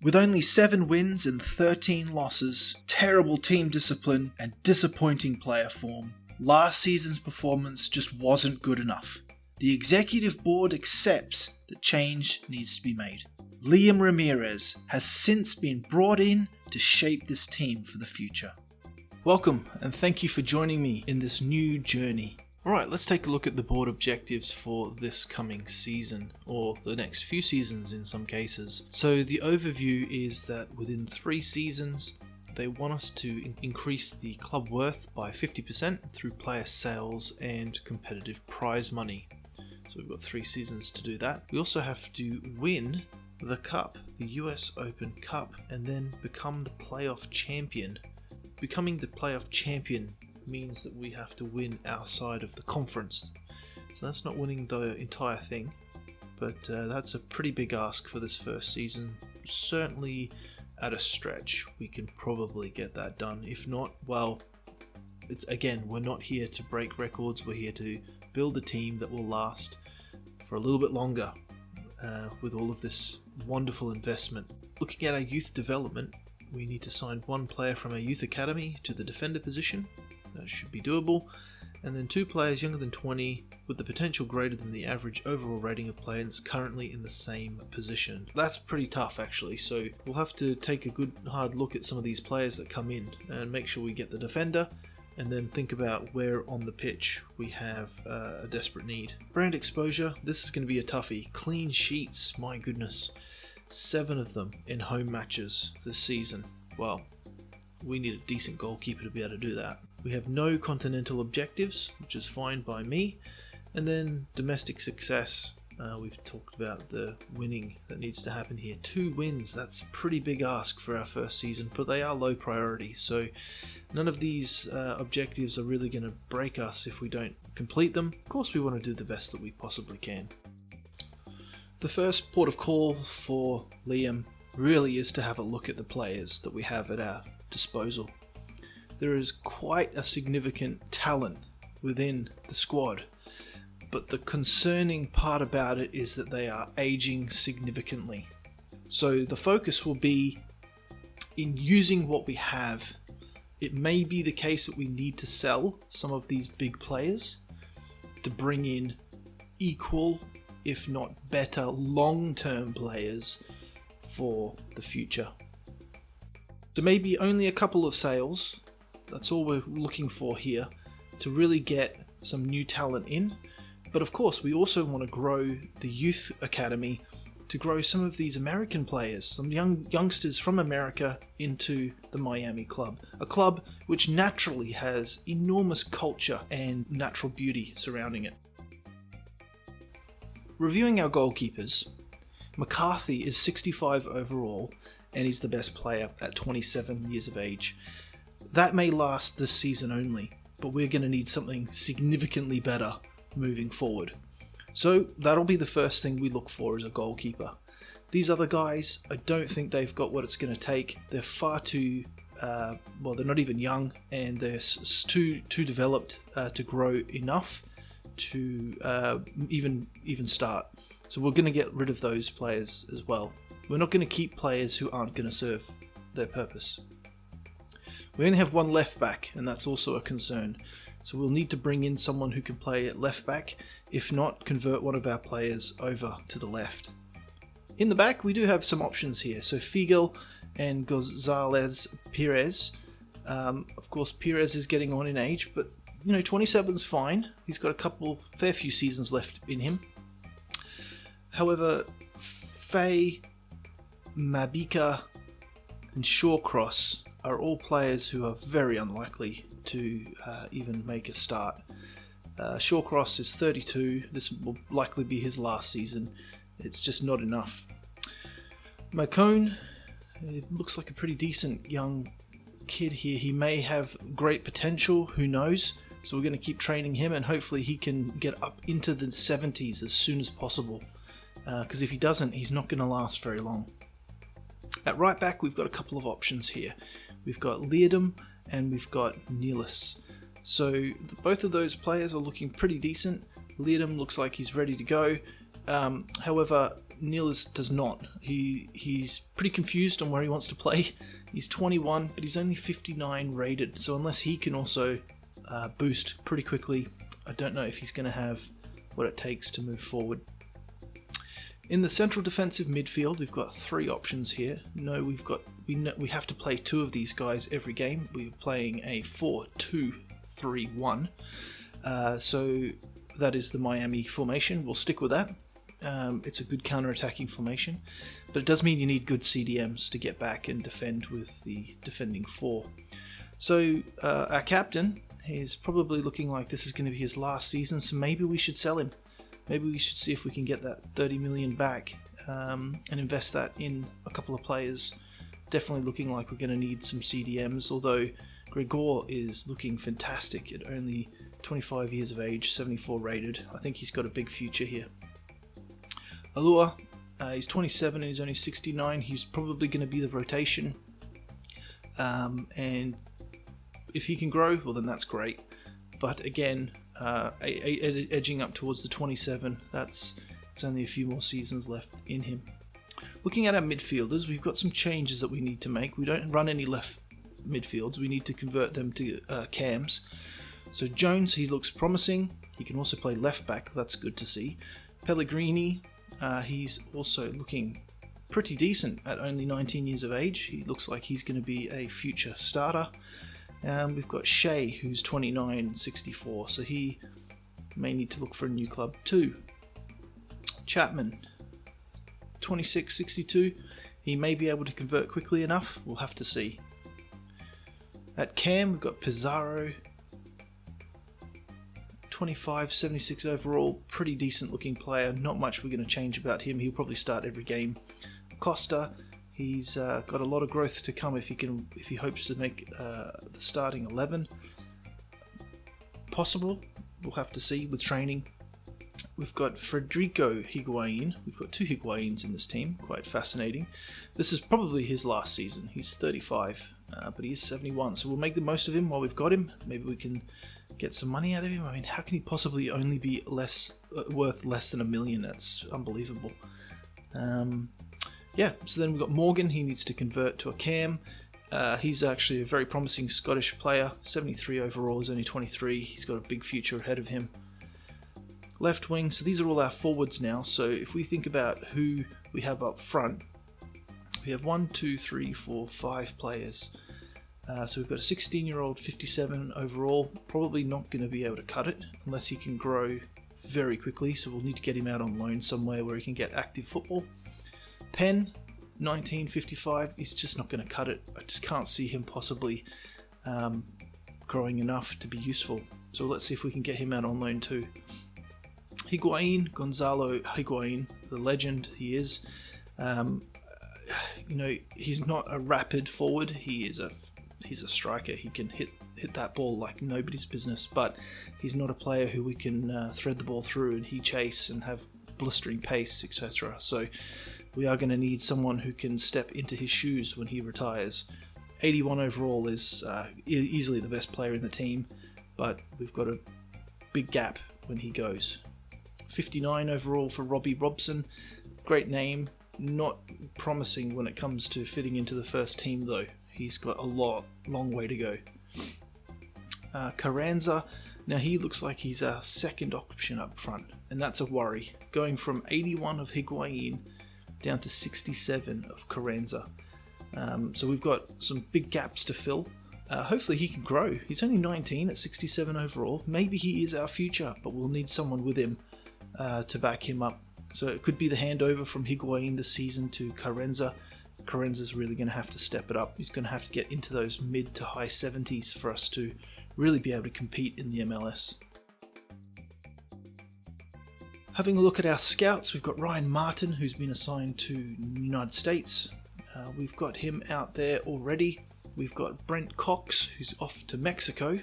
With only 7 wins and 13 losses, terrible team discipline, and disappointing player form, last season's performance just wasn't good enough. The executive board accepts that change needs to be made. Liam Ramirez has since been brought in to shape this team for the future. Welcome, and thank you for joining me in this new journey. Alright, let's take a look at the board objectives for this coming season, or the next few seasons in some cases. So the overview is that within 3 seasons, they want us to increase the club worth by 50% through player sales and competitive prize money. So we've got 3 seasons to do that. We also have to win the Cup, the US Open Cup, and then become the playoff champion. Becoming the playoff champion means that we have to win our side of the conference. So that's not winning the entire thing, but that's a pretty big ask for this first season. Certainly at a stretch we can probably get that done. If not, well, we're not here to break records, we're here to build a team that will last for a little bit longer with all of this wonderful investment. Looking at our youth development, we need to sign 1 player from our youth academy to the defender position. That should be doable. And then 2 players younger than 20 with the potential greater than the average overall rating of players currently in the same position. That's pretty tough actually, so we'll have to take a good hard look at some of these players that come in and make sure we get the defender, and then think about where on the pitch we have a desperate need. Brand exposure, this is going to be a toughie. Clean sheets, my goodness. 7 of them in home matches this season. Well, we need a decent goalkeeper to be able to do that. We have no continental objectives, which is fine by me. And then domestic success, we've talked about the winning that needs to happen here. 2 wins, that's a pretty big ask for our first season, but they are low priority. So none of these objectives are really going to break us if we don't complete them. Of course we want to do the best that we possibly can. The first port of call for Liam really is to have a look at the players that we have at our disposal. There is quite a significant talent within the squad, but the concerning part about it is that they are aging significantly. So the focus will be in using what we have. It may be the case that we need to sell some of these big players to bring in equal, if not better, long-term players for the future. So maybe only a couple of sales, that's all we're looking for here, to really get some new talent in. But of course we also want to grow the youth academy to grow some of these American players, some youngsters from America into the Miami club. A club which naturally has enormous culture and natural beauty surrounding it. Reviewing our goalkeepers, McCarthy is 65 overall and he's the best player at 27 years of age. That may last this season only, but we're going to need something significantly better moving forward. So that'll be the first thing we look for as a goalkeeper. These other guys, I don't think they've got what it's going to take. They're far too, well, they're not even young, and they're too developed to grow enough to even start. So we're going to get rid of those players as well. We're not going to keep players who aren't going to serve their purpose. We only have 1 left back, and that's also a concern. So we'll need to bring in someone who can play at left back, if not convert one of our players over to the left. In the back we do have some options here, so Figel and Gonzalez Perez. Of course Perez is getting on in age, but 27's fine. He's got a fair few seasons left in him. However, Faye, Mabika and Shawcross are all players who are very unlikely to even make a start. Shawcross is 32, this will likely be his last season. It's just not enough. Macone, it looks like a pretty decent young kid here. He may have great potential, who knows? So we're going to keep training him, and hopefully he can get up into the 70s as soon as possible. Because if he doesn't, he's not going to last very long. At right back, we've got a couple of options here. We've got Leardom and we've got Nealis. So both of those players are looking pretty decent. Leardom looks like he's ready to go. However, Neelis does not. He's pretty confused on where he wants to play. He's 21, but he's only 59 rated, so unless he can also boost pretty quickly, I don't know if he's going to have what it takes to move forward. In the central defensive midfield, we've got 3 options here. We have to play 2 of these guys every game. We're playing a 4-2-3-1, so that is the Miami formation. We'll stick with that. It's a good counter-attacking formation, but it does mean you need good CDMs to get back and defend with the defending 4. So our captain is probably looking like this is going to be his last season, so maybe we should sell him. Maybe we should see if we can get that 30 million back and invest that in a couple of players. Definitely looking like we're going to need some CDMs, although Gregor is looking fantastic at only 25 years of age, 74 rated. I think he's got a big future here. Alua, he's 27 and he's only 69. He's probably going to be the rotation. And if he can grow, well then that's great. But again, edging up towards the 27, it's only a few more seasons left in him. Looking at our midfielders, we've got some changes that we need to make. We don't run any left midfields. We need to convert them to cams. So Jones, he looks promising. He can also play left back. That's good to see. Pellegrini, he's also looking pretty decent at only 19 years of age. He looks like he's going to be a future starter. We've got Shea, who's 29, 64, so he may need to look for a new club too. Chapman, 26, 62. He may be able to convert quickly enough. We'll have to see. At cam, we've got Pizarro, 25, 76 overall. Pretty decent looking player. Not much we're going to change about him. He'll probably start every game. Costa, he's got a lot of growth to come if he hopes to make the starting 11. Possible. We'll have to see with training. We've got Federico Higuain. We've got 2 Higuains in this team. Quite fascinating. This is probably his last season. He's 35, but he is 71. So we'll make the most of him while we've got him. Maybe we can get some money out of him. I mean, how can he possibly only be worth less than $1 million? That's unbelievable. Yeah, so then we've got Morgan. He needs to convert to a cam. He's actually a very promising Scottish player. 73 overall, he's only 23. He's got a big future ahead of him. Left wing, so these are all our forwards now. So if we think about who we have up front, we have 1, 2, 3, 4, 5 players. So we've got a 16-year-old, 57 overall. Probably not going to be able to cut it unless he can grow very quickly. So we'll need to get him out on loan somewhere where he can get active football. Penn, 1955, he's just not going to cut it. I just can't see him possibly growing enough to be useful. So let's see if we can get him out on loan too. Higuain, Gonzalo Higuain, the legend he is. He's not a rapid forward. He's a striker. He can hit that ball like nobody's business. But he's not a player who we can thread the ball through and he chase and have blistering pace, etc. So we are going to need someone who can step into his shoes when he retires. 81 overall is easily the best player in the team, but we've got a big gap when he goes. 59 overall for Robbie Robson. Great name. Not promising when it comes to fitting into the first team though. He's got a long way to go. Carranza. Now he looks like he's our second option up front, and that's a worry. Going from 81 of Higuain down to 67 of Carranza. So we've got some big gaps to fill. Hopefully he can grow. He's only 19 at 67 overall. Maybe he is our future, but we'll need someone with him to back him up. So it could be the handover from Higuain this season to Carranza. Carranza's really going to have to step it up. He's going to have to get into those mid to high 70s for us to really be able to compete in the MLS. Having a look at our scouts, we've got Ryan Martin, who's been assigned to the United States. We've got him out there already. We've got Brent Cox, who's off to Mexico.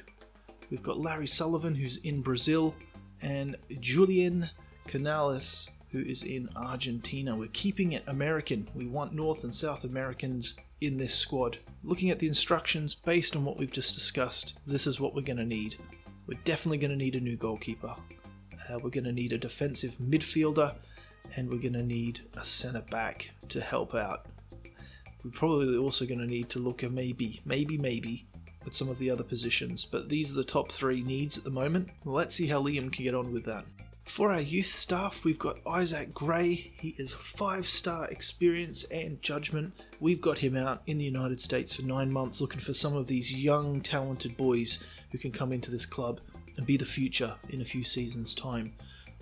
We've got Larry Sullivan, who's in Brazil. And Julian Canales, who is in Argentina. We're keeping it American. We want North and South Americans in this squad. Looking at the instructions, based on what we've just discussed, this is what we're going to need. We're definitely going to need a new goalkeeper. We're going to need a defensive midfielder, and we're going to need a centre back to help out. We're probably also going to need to look at maybe at some of the other positions, but these are the top 3 needs at the moment. Let's see how Liam can get on with that. For our youth staff, we've got Isaac Gray. He is 5-star experience and judgment. We've got him out in the United States for 9 months looking for some of these young talented boys who can come into this club and be the future in a few seasons time.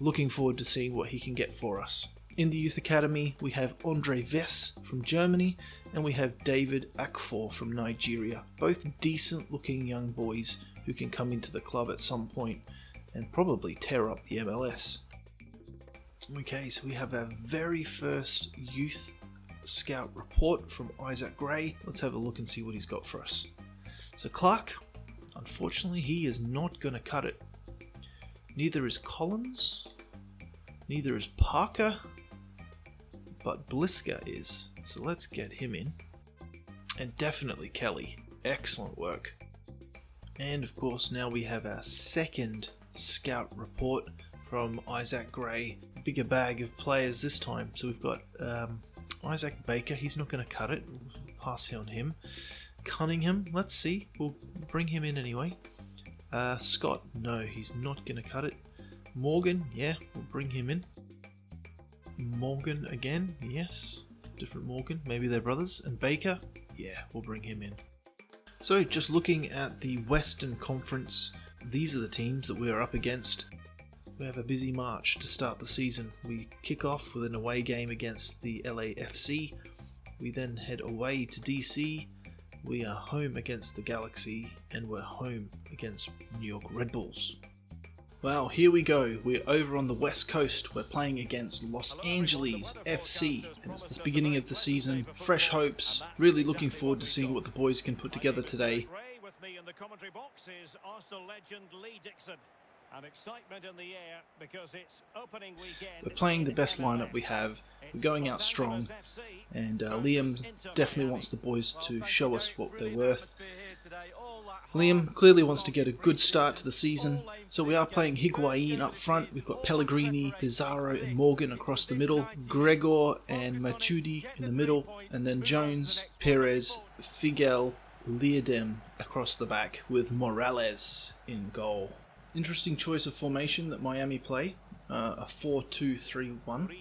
Looking forward to seeing what he can get for us. In the youth academy, we have Andre Vess from Germany and we have David Akfor from Nigeria. Both decent looking young boys who can come into the club at some point and probably tear up the MLS. Okay, so we have our very first youth scout report from Isaac Gray. Let's have a look and see what he's got for us. So Clark, unfortunately he is not going to cut it. Neither is Collins, neither is Parker, but Blisker is. So let's get him in. And definitely Kelly. Excellent work. And of course now we have our second scout report from Isaac Gray. Bigger bag of players this time. So we've got Isaac Baker. He's not going to cut it. We'll pass on him. Cunningham. Let's see. We'll bring him in anyway. Scott. No, he's not going to cut it. Morgan. Yeah, we'll bring him in. Morgan again. Yes. Different Morgan. Maybe they're brothers. And Baker. Yeah, we'll bring him in. So just looking at the Western Conference, these are the teams that we are up against. We have a busy March to start the season. We kick off with an away game against the LAFC. We then head away to DC. We are home against the Galaxy and we're home against New York Red Bulls. Well, here we go. We're over on the West Coast. We're playing against Los Angeles FC, and it's the beginning of the season. Fresh hopes. Really looking forward to seeing what the boys can put together today. With me in the commentary box is Arsenal legend Lee Dixon. And excitement in the air because it's opening weekend. We're playing the best lineup we have. We're going out strong, and Liam definitely wants the boys to show us what they're worth. Liam clearly wants to get a good start to the season, so we are playing Higuain up front. We've got Pellegrini, Pizarro and Morgan across the middle, Gregor and Matuidi in the middle, and then Jones, Perez, Figuel, Liadem across the back with Morales in goal. Interesting choice of formation that Miami play, a 4-2-3-1.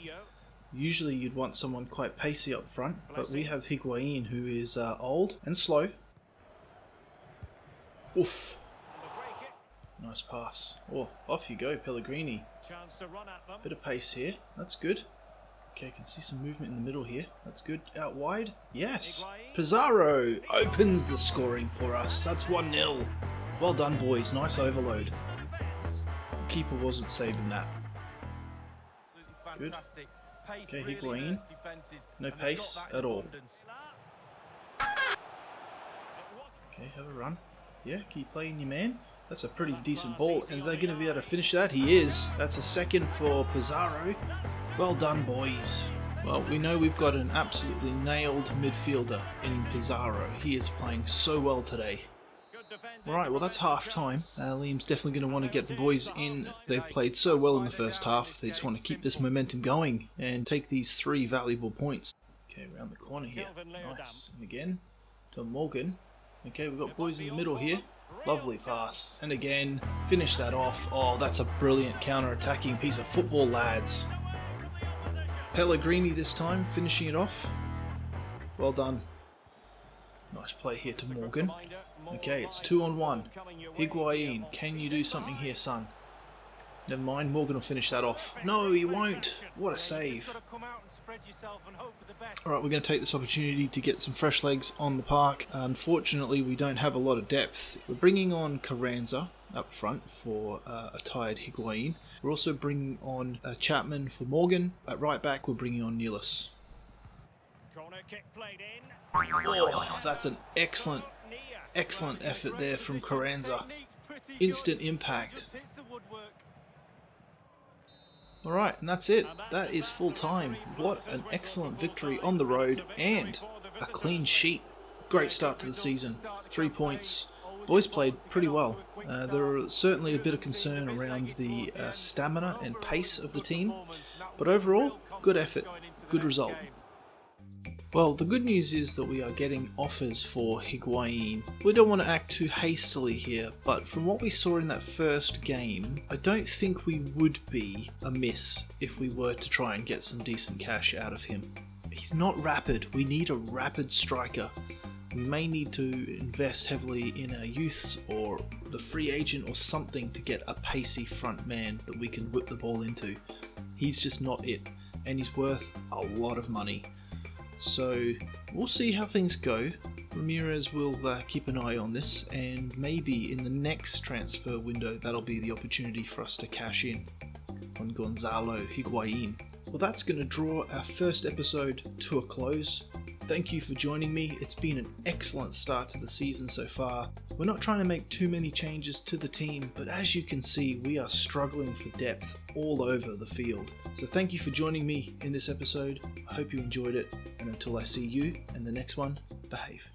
Usually you'd want someone quite pacey up front, but we have Higuain who is old and slow. Oof. Nice pass. Oh, off you go, Pellegrini. Bit of pace here. That's good. Okay, I can see some movement in the middle here. That's good. Out wide. Yes. Pizarro opens the scoring for us. That's 1-0. Well done, boys. Nice overload. The keeper wasn't saving that. Good. Okay, Higuain. No pace at all. Okay, have a run. Yeah, keep playing your man. That's a pretty decent ball. And is they going to be able to finish that? He is. That's a second for Pizarro. Well done, boys. Well, we know we've got an absolutely nailed midfielder in Pizarro. He is playing so well today. Alright, well that's half time. Liam's definitely going to want to get the boys in. They've played so well in the first half. They just want to keep this momentum going and take these 3 valuable points. Okay, around the corner here. Nice. And again to Morgan. Okay, we've got boys in the middle here. Lovely pass. And again, finish that off. Oh, that's a brilliant counter-attacking piece of football, lads. Pellegrini this time, finishing it off. Well done. Nice play here to Morgan. Okay, it's 2-on-1. Higuain, can you do something here, son? Never mind, Morgan will finish that off. No, he won't. What a save. Alright, we're going to take this opportunity to get some fresh legs on the park. Unfortunately, we don't have a lot of depth. We're bringing on Carranza up front for a tired Higuain. We're also bringing on Chapman for Morgan. At right back, we're bringing on Nealis. Oh, that's an excellent effort there from Carranza. Instant impact. Alright, and that's it. That is full time. What an excellent victory on the road and a clean sheet. Great start to the season. 3 points. boys played pretty well. There are certainly a bit of concern around the stamina and pace of the team, but overall, good effort, good result. Well, the good news is that we are getting offers for Higuain. We don't want to act too hastily here, but from what we saw in that first game, I don't think we would be amiss if we were to try and get some decent cash out of him. He's not rapid. We need a rapid striker. We may need to invest heavily in our youths or the free agent or something to get a pacey front man that we can whip the ball into. He's just not it, and he's worth a lot of money. So we'll see how things go. Ramirez will keep an eye on this, and maybe in the next transfer window that'll be the opportunity for us to cash in on Gonzalo Higuain. Well, that's going to draw our first episode to a close. Thank you for joining me. It's been an excellent start to the season so far. We're not trying to make too many changes to the team, but as you can see, we are struggling for depth all over the field. So thank you for joining me in this episode. I hope you enjoyed it, and until I see you in the next one, behave.